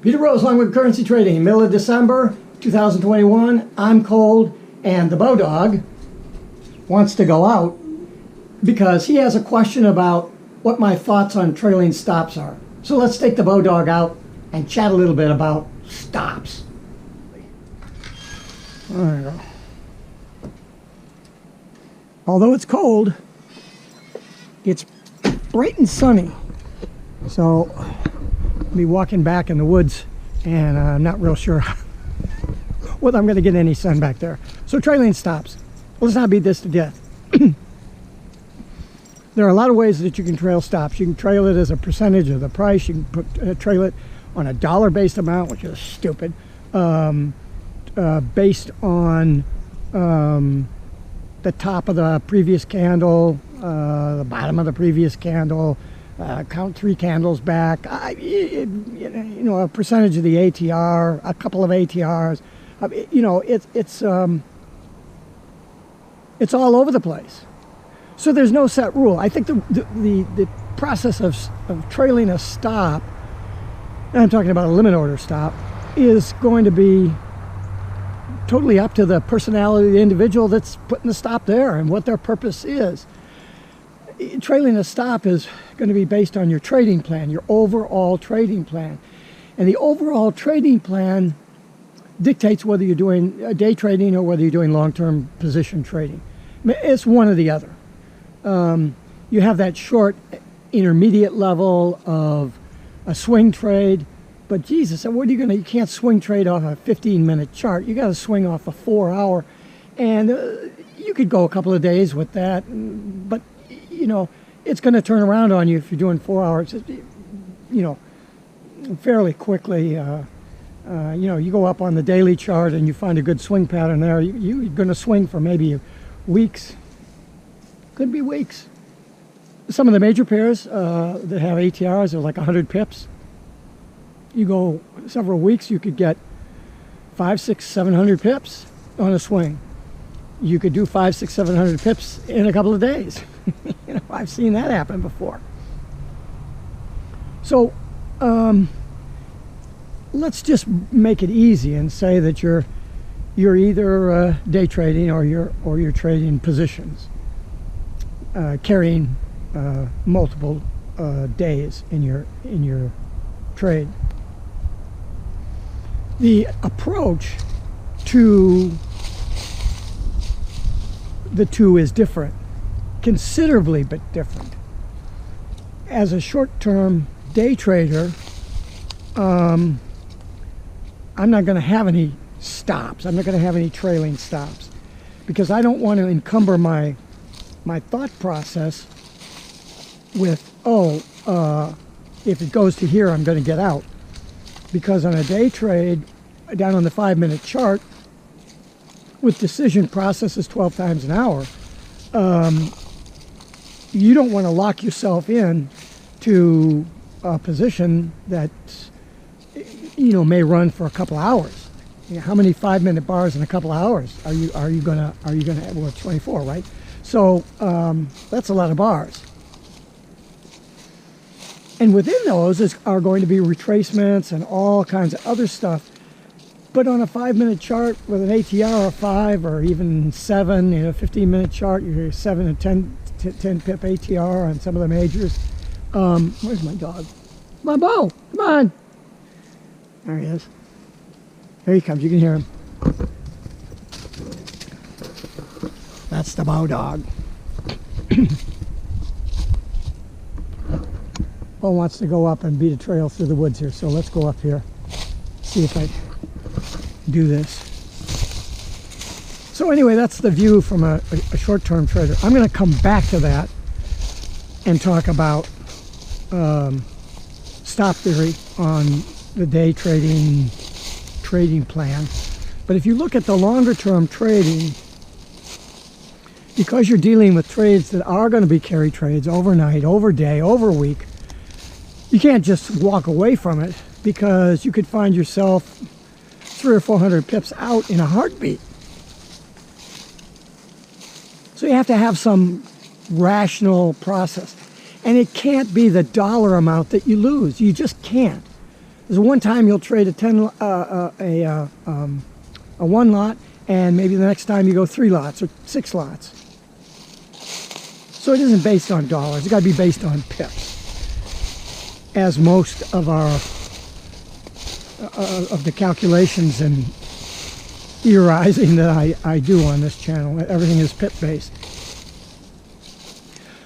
Peter Rose, Longwood Currency Trading, middle of December 2021. I'm cold, and the bow dog wants to go out because he has a question about what my thoughts on trailing stops are. So let's take the bow dog out and chat a little bit about stops. There you go. Although it's cold, it's bright and sunny. So I'll be walking back in the woods, and I'm not real sure whether I'm going to get any sun back there. So trailing stops. Let's not beat this to death. There are a lot of ways that you can trail stops. You can trail it as a percentage of the price. You can trail it on a dollar-based amount, which is stupid, based on the top of the previous candle, the bottom of the previous candle, count 3 candles back, you know, a percentage of the ATR, a couple of ATRs. You know, it's all over the place. So there's no set rule. I think the process of trailing a stop, and I'm talking about a limit order stop, is going to be totally up to the personality of the individual that's putting the stop there and what their purpose is. Trailing a stop is going to be based on your trading plan, your overall trading plan. And the overall trading plan dictates whether you're doing day trading or whether you're doing long-term position trading. It's one or the other. You have that short intermediate level of a swing trade, but Jesus, what are you you can't swing trade off a 15-minute chart. You got to swing off a 4-hour, and you could go a couple of days with that, but you know, it's going to turn around on you if you're doing 4 hours, you know, fairly quickly. You know, you go up on the daily chart and you find a good swing pattern there. You're going to swing for maybe weeks. Could be weeks. Some of the major pairs that have ATRs are like 100 pips. You go several weeks, you could get 500, 600, 700 pips on a swing. You could do 500, 600, 700 pips in a couple of days. You know, I've seen that happen before. So let's just make it easy and say that you're either day trading or you're trading positions, carrying multiple days in your trade. The approach to the two is different, considerably but different. As a short-term day trader, I'm not going to have any stops. I'm not going to have any trailing stops because I don't want to encumber my thought process with, if it goes to here, I'm going to get out. Because on a day trade, down on the 5-minute chart, with decision processes 12 times an hour, you don't want to lock yourself in to a position that, you know, may run for a couple hours. You know, how many 5-minute bars in a couple of hours are you gonna have? Well, 24, right? So that's a lot of bars. And within those are going to be retracements and all kinds of other stuff. But on a 5-minute chart with an ATR of 5 or even 7, you know, 15-minute chart, you're 7 and 10 pip ATR on some of the majors. Where's my dog? My Bo, come on. There he is. Here he comes, you can hear him. That's the bow dog. Bo wants to go up and beat a trail through the woods here, so let's go up here, see if I do this. So anyway, that's the view from a short-term trader. I'm going to come back to that and talk about stop theory on the day trading plan. But if you look at the longer-term trading, because you're dealing with trades that are going to be carry trades overnight, over day, over week, you can't just walk away from it because you could find yourself 300 or 400 pips out in a heartbeat. So you have to have some rational process. And it can't be the dollar amount that you lose. You just can't. There's one time you'll trade a 1 lot, and maybe the next time you go 3 lots or 6 lots. So it isn't based on dollars. It's got to be based on pips, as most of our of the calculations and theorizing that I do on this channel. Everything is pip based.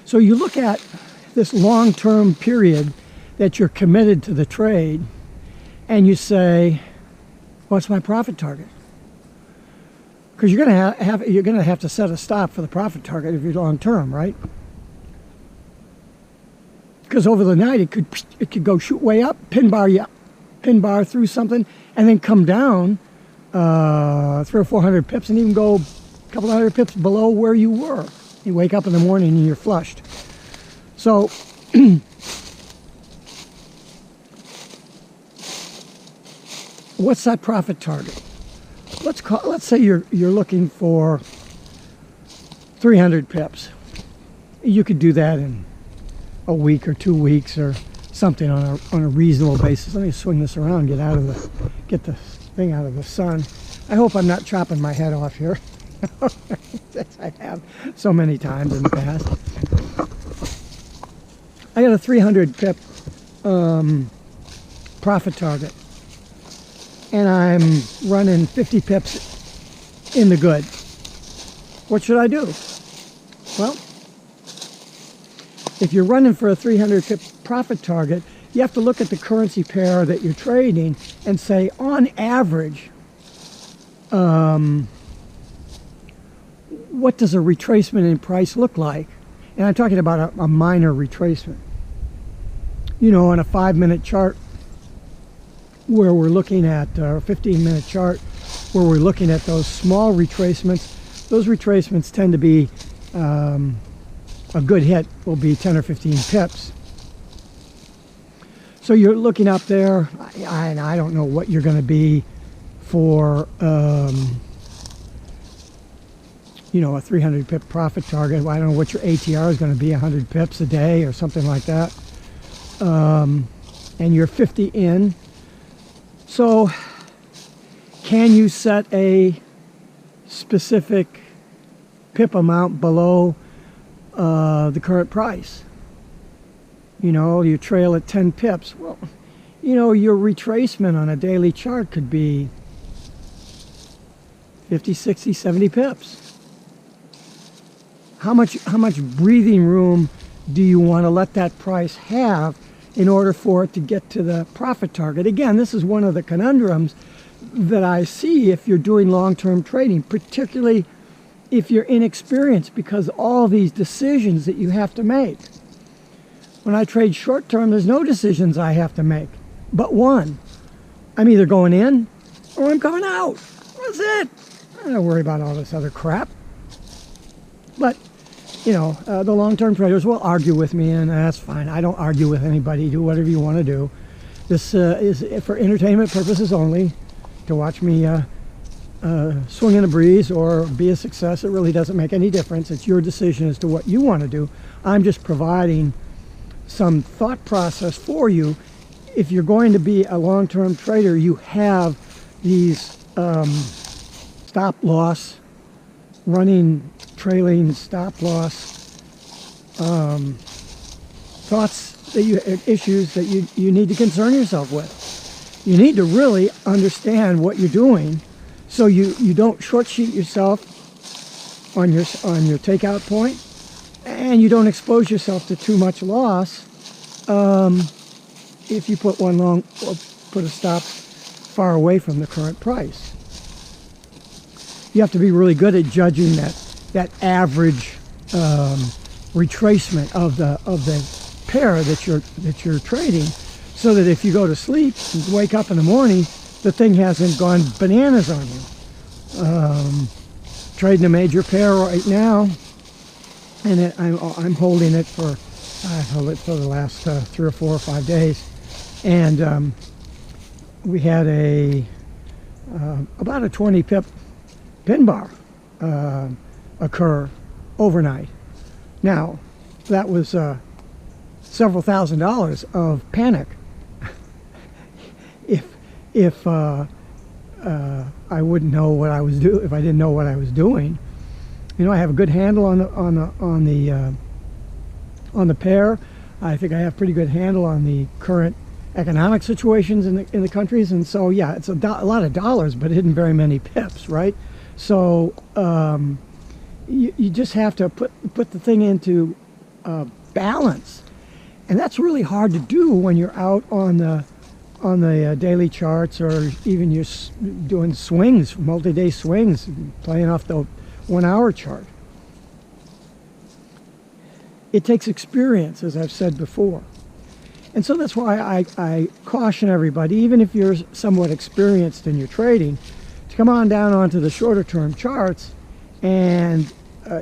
So you look at this long-term period that you're committed to the trade, and you say, what's my profit target? Because you're going to have to set a stop for the profit target if you're long term, right? Because over the night it could go shoot way up, pin bar through something, and then come down 300 or 400 pips, and even go a couple hundred pips below where you were. You wake up in the morning and you're flushed. So what's that profit target? Let's say you're looking for 300 pips. You could do that in a week or 2 weeks or something on a reasonable basis. Let me swing this around, get the thing out of the sun. I hope I'm not chopping my head off here. I have so many times in the past. I got a 300 pip profit target, and I'm running 50 pips in the good. What should I do? Well, if you're running for a 300 pip profit target, you have to look at the currency pair that you're trading and say, on average, what does a retracement in price look like? And I'm talking about a minor retracement. You know, on a 5-minute chart where we're looking at, or a 15-minute chart where we're looking at those small retracements, those retracements tend to be, a good hit will be 10 or 15 pips. So you're looking up there, and I don't know what you're going to be for, you know, a 300 pip profit target. I don't know what your ATR is going to be, 100 pips a day or something like that. And you're 50 in. So can you set a specific pip amount below the current price? You know, you trail at 10 pips. Well, you know, your retracement on a daily chart could be 50, 60, 70 pips. How much breathing room do you want to let that price have in order for it to get to the profit target? Again, this is one of the conundrums that I see if you're doing long-term trading, particularly if you're inexperienced, because all these decisions that you have to make. When I trade short-term, there's no decisions I have to make, but one. I'm either going in or I'm coming out. That's it. I don't worry about all this other crap. But, you know, the long-term traders will argue with me, and that's fine. I don't argue with anybody. Do whatever you want to do. This is for entertainment purposes only, to watch me swing in a breeze or be a success. It really doesn't make any difference. It's your decision as to what you want to do. I'm just providing some thought process for you. If you're going to be a long-term trader, you have these stop loss, running, trailing stop loss thoughts, that issues that you need to concern yourself with. You need to really understand what you're doing, so you don't short sheet yourself on your takeout point, and you don't expose yourself to too much loss if you put one long or put a stop far away from the current price. You have to be really good at judging that average retracement of the pair that you're trading, so that if you go to sleep and wake up in the morning, the thing hasn't gone bananas on you. Trading a major pair right now, and I'm holding it for, I've held it for the last 3 or 4 or 5 days, and we had about a 20 pip pin bar occur overnight. Now, that was several $1,000s of panic. if I wouldn't know what I was doing, if I didn't know what I was doing. You know, I have a good handle on the pair. I think I have pretty good handle on the current economic situations in the countries, and so yeah, it's a lot of dollars, but it isn't very many pips, right? So you just have to put the thing into balance, and that's really hard to do when you're out on the daily charts, or even you're doing swings, multi-day swings, playing off the 1 hour chart. It takes experience, as I've said before. And so that's why I caution everybody, even if you're somewhat experienced in your trading, to come on down onto the shorter term charts, and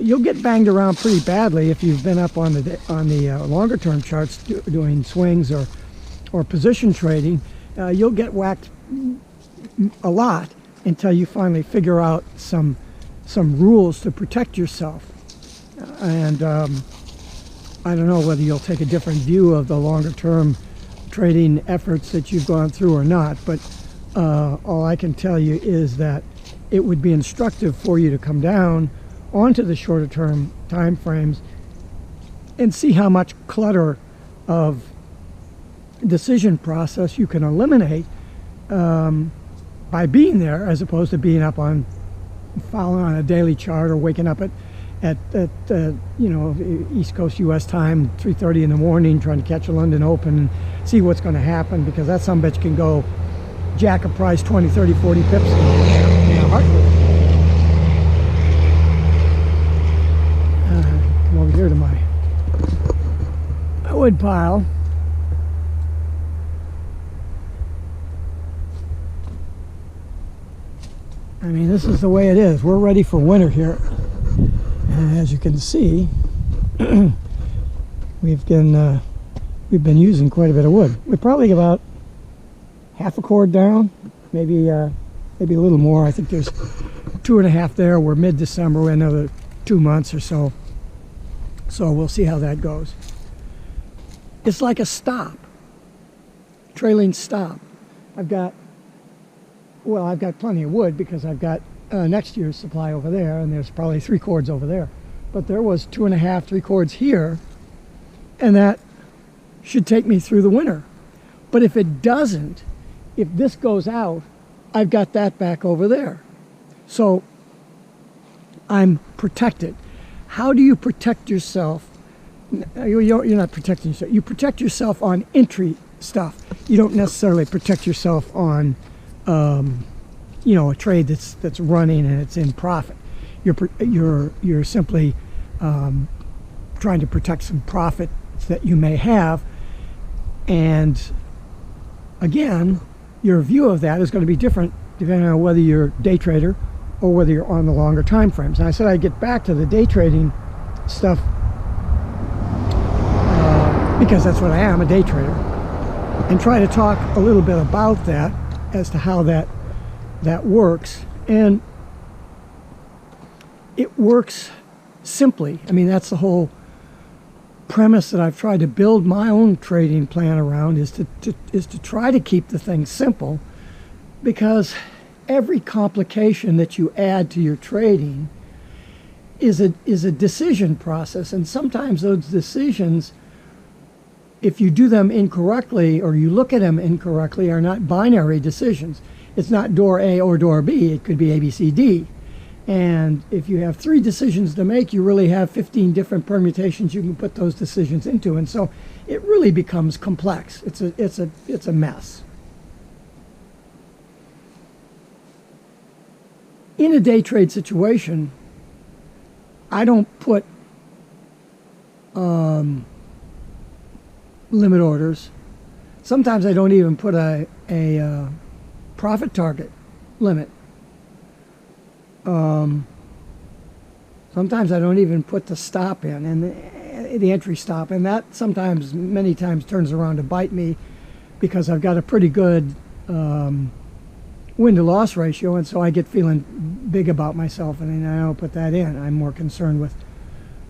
you'll get banged around pretty badly if you've been up on the longer term charts doing swings or position trading. You'll get whacked a lot until you finally figure out some rules to protect yourself. And I don't know whether you'll take a different view of the longer term trading efforts that you've gone through or not, but all I can tell you is that it would be instructive for you to come down onto the shorter term time frames and see how much clutter of decision process you can eliminate by being there, as opposed to being up on following on a daily chart, or waking up at you know, East Coast U.S. time, 3:30 in the morning, trying to catch a London Open and see what's going to happen, because that sumbitch can go jack a price 20, 30, 40 pips in a heartbeat. Come over here to my wood pile. I mean, this is the way it is. We're ready for winter here. And as you can see, we've been using quite a bit of wood. We're probably about half a cord down, maybe a little more. I think there's 2.5 there. We're mid-December. We're another 2 months or so. So we'll see how that goes. It's like a stop, trailing stop. I've got plenty of wood because I've got next year's supply over there, and there's probably 3 cords over there. But there was 2.5, 3 cords here, and that should take me through the winter. But if it doesn't, if this goes out, I've got that back over there. So I'm protected. How do you protect yourself? You're not protecting yourself. You protect yourself on entry stuff. You don't necessarily protect yourself on you know, a trade that's running and it's in profit. You're simply trying to protect some profit that you may have, and again, your view of that is going to be different depending on whether you're a day trader or whether you're on the longer time frames. And I said I'd get back to the day trading stuff because that's what I am, a day trader, and try to talk a little bit about that as to how that works. And it works simply. I mean, that's the whole premise that I've tried to build my own trading plan around, is to try to keep the thing simple, because every complication that you add to your trading is a decision process, and sometimes those decisions, if you do them incorrectly or you look at them incorrectly, are not binary decisions. It's not door A or door B. It could be A, B, C, D. And if you have 3 decisions to make, you really have 15 different permutations you can put those decisions into. And so it really becomes complex. It's a mess. In a day trade situation, I don't put limit orders. Sometimes I don't even put a profit target limit. Sometimes I don't even put the stop in, and the entry stop, and that sometimes, many times, turns around to bite me, because I've got a pretty good win-to-loss ratio, and so I get feeling big about myself, and I don't put that in. I'm more concerned with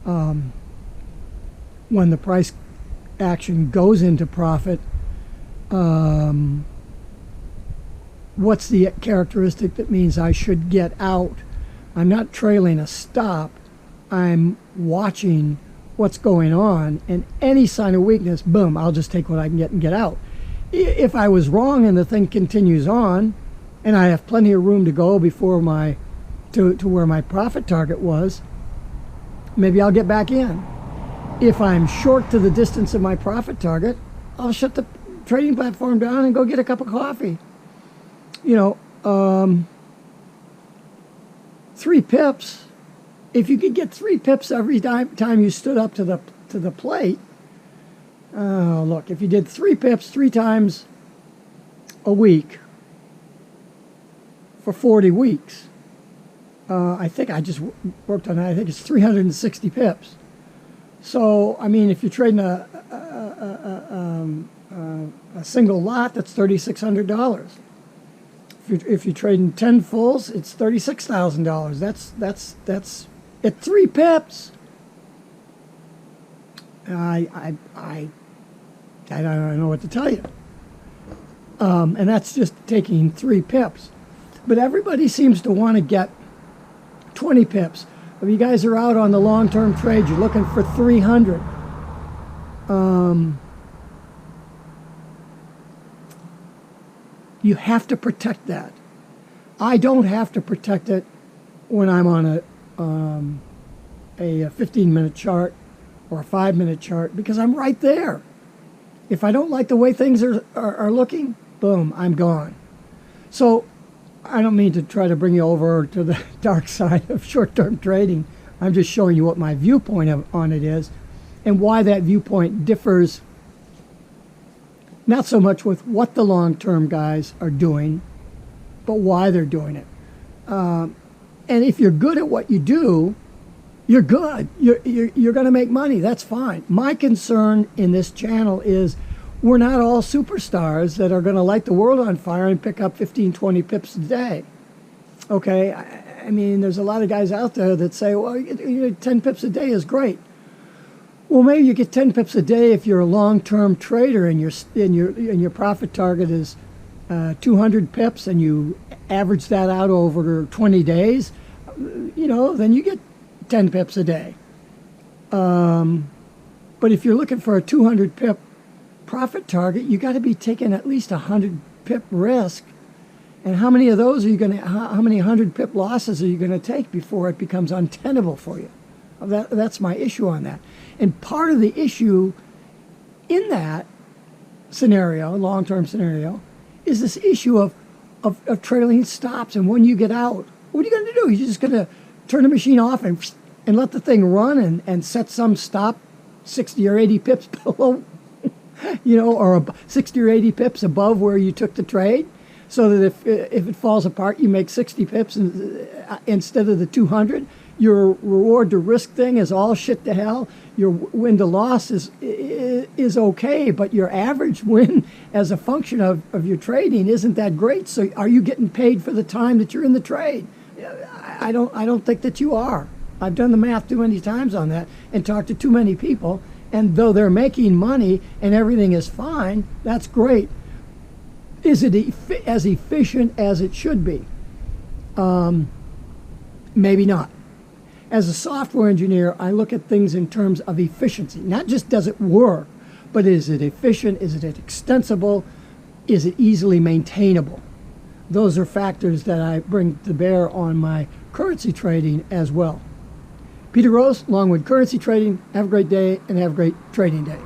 when the price action goes into profit, what's the characteristic that means I should get out? I'm not trailing a stop. I'm watching what's going on, and any sign of weakness, boom, I'll just take what I can get and get out. If I was wrong and the thing continues on, and I have plenty of room to go before to where my profit target was, maybe I'll get back in. If I'm short to the distance of my profit target, I'll shut the trading platform down and go get a cup of coffee. 3 pips. If you could get 3 pips every time you stood up to the plate, look, if you did 3 pips 3 times a week for 40 weeks, I think I just worked on that. I think it's 360 pips. So, I mean, if you're trading a single lot, that's $3,600. If you're trading 10 fulls, it's $36,000. That's at 3 pips. I don't know what to tell you. And that's just taking 3 pips. But everybody seems to want to get 20 pips. If you guys are out on the long-term trade, you're looking for 300. You have to protect that. I don't have to protect it when I'm on a 15-minute chart or a 5-minute chart, because I'm right there. If I don't like the way things are looking, boom, I'm gone. So I don't mean to try to bring you over to the dark side of short-term trading. I'm just showing you what my viewpoint on it is and why that viewpoint differs, not so much with what the long-term guys are doing, but why they're doing it. And if you're good at what you do, you're good. You're going to make money. That's fine. My concern in this channel is we're not all superstars that are going to light the world on fire and pick up 15, 20 pips a day. Okay? I mean, there's a lot of guys out there that say, well, 10 pips a day is great. Well, maybe you get 10 pips a day if you're a long-term trader and your profit target is 200 pips and you average that out over 20 days, then you get 10 pips a day. But if you're looking for a 200 pip profit target, you got to be taking at least 100 pip risk. And how many of those are you going to? How many 100 pip losses are you going to take before it becomes untenable for you? That's my issue on that. And part of the issue in that scenario, long-term scenario, is this issue of trailing stops. And when you get out, what are you going to do? You're just going to turn the machine off and let the thing run and set some stop 60 or 80 pips below, or 60 or 80 pips above where you took the trade, so that if it falls apart, you make 60 pips instead of the 200. Your reward to risk thing is all shit to hell. Your win to loss is okay, but your average win as a function of your trading isn't that great. So are you getting paid for the time that you're in the trade? I don't think that you are. I've done the math too many times on that and talked to too many people. And though they're making money and everything is fine, that's great. Is it as efficient as it should be? Maybe not. As a software engineer, I look at things in terms of efficiency. Not just does it work, but is it efficient? Is it extensible? Is it easily maintainable? Those are factors that I bring to bear on my currency trading as well. Peter Rose, Longwood Currency Trading. Have a great day and have a great trading day.